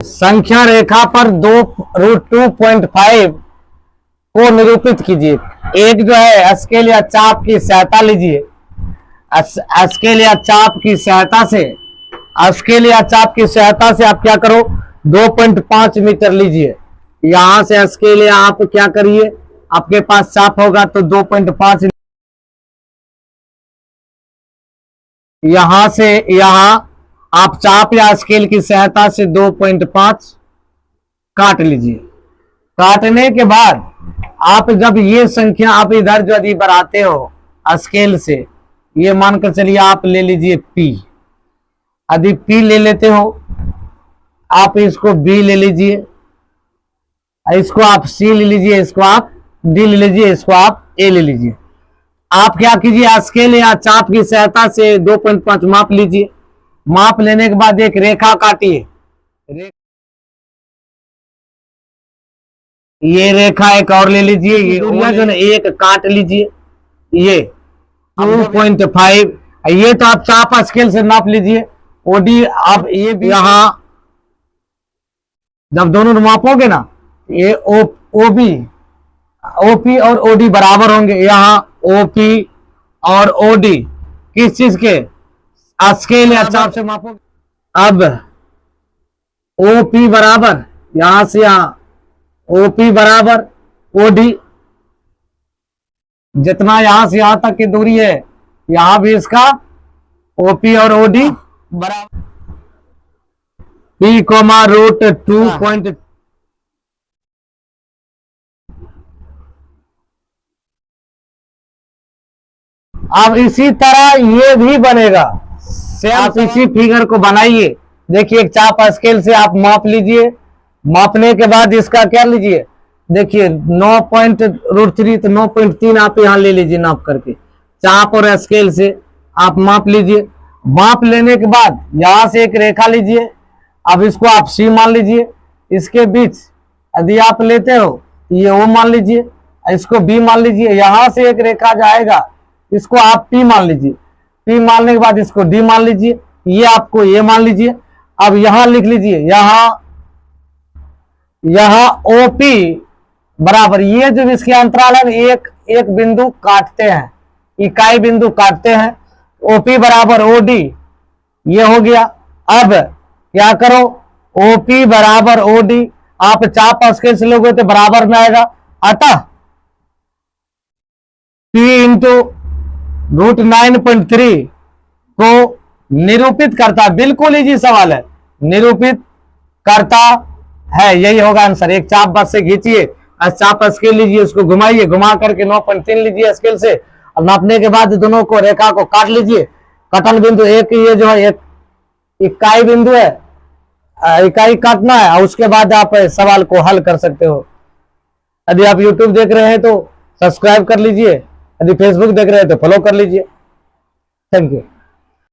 संख्या रेखा पर 2√2.5 को निरूपित कीजिए। एक जो है स्केल या चाप की सहायता लीजिए। स्केल या चाप की सहायता से आप क्या करो, 2.5 मीटर लीजिए। यहां से स्केल या आप क्या करिए, आपके पास चाप होगा तो 2.5, यहां से यहां आप चाप या स्केल की सहायता से 2.5 काट लीजिए। काटने के बाद आप जब ये संख्या आप इधर जो यदि बढ़ाते हो स्केल से, ये मानकर चलिए आप ले लीजिए P। यदि P ले लेते हो आप, इसको B ले लीजिए, इसको आप C ले लीजिए, इसको आप D ले लीजिए, इसको आप A ले लीजिए। आप क्या कीजिए, स्केल या चाप की सहायता से 2.5 माप लीजिए। माप लेने के बाद एक रेखा काटिए। ये रेखा एक और ले लीजिए, ये दूरियां जो है एक काट लीजिए। ये 2.5, ये तो आप चाप स्केल से नाप लीजिए। ओडी आप ये भी यहां जब दोनों मापोगे ना, ये ओपी और ओडी बराबर होंगे। यहाँ ओपी और ओडी किस चीज के, स्केल या चाप से मापोगे। अब ओपी बराबर, यहां से यहां ओपी बराबर ओडी, जितना यहां से यहां तक की दूरी है यहां भी इसका ओपी और ओडी बराबर P, अब इसी तरह ये भी बनेगा। आप इसी फिगर को बनाइए। देखिए एक चाप स्केल से आप माप लीजिए। मापने के बाद इसका क्या लीजिए, देखिए 9.√3 तो 9.3 आप यहां ले लीजिए नाप करके। चाप और स्केल से आप माप लीजिए। माप लेने के बाद यहां से एक रेखा लीजिए। अब इसको आप C मान लीजिए। इसके बीच यदि आप लेते हो ये O मान लीजिए, इसको B मान लीजिए। यहां से एक रेखा जाएगा, इसको आप P मान लीजिए। P मानने के बाद इसको D मान लीजिए, ये आपको A मान लीजिए। अब यहां लिख लीजिए, यहां OP बराबर, ये जो इसके अंतराल है एक बिंदु काटते हैं, इकाई बिंदु काटते हैं। OP बराबर OD, ये हो गया। अब क्या करो, OP बराबर OD आप चाप स्केल से लोगे तो बराबर में आएगा। अतः P इंटू √9.3 को निरूपित करता, बिल्कुल इजी सवाल है, निरूपित करता है, यही होगा आंसर। एक चाप बस से खींचिए, चाप स्केल लीजिए, उसको घुमाइए, घुमा करके 9.3 लीजिए स्केल से। और नापने के बाद दोनों को रेखा को काट लीजिए। कटन बिंदु एक, ये जो है एक इकाई बिंदु है, इकाई काटना है, और उसके बाद आप सवाल को हल कर सकते हो। यदि आप यूट्यूब देख रहे हैं तो सब्सक्राइब कर लीजिए, यदि फेसबुक देख रहे हैं तो फॉलो कर लीजिए। Thank you.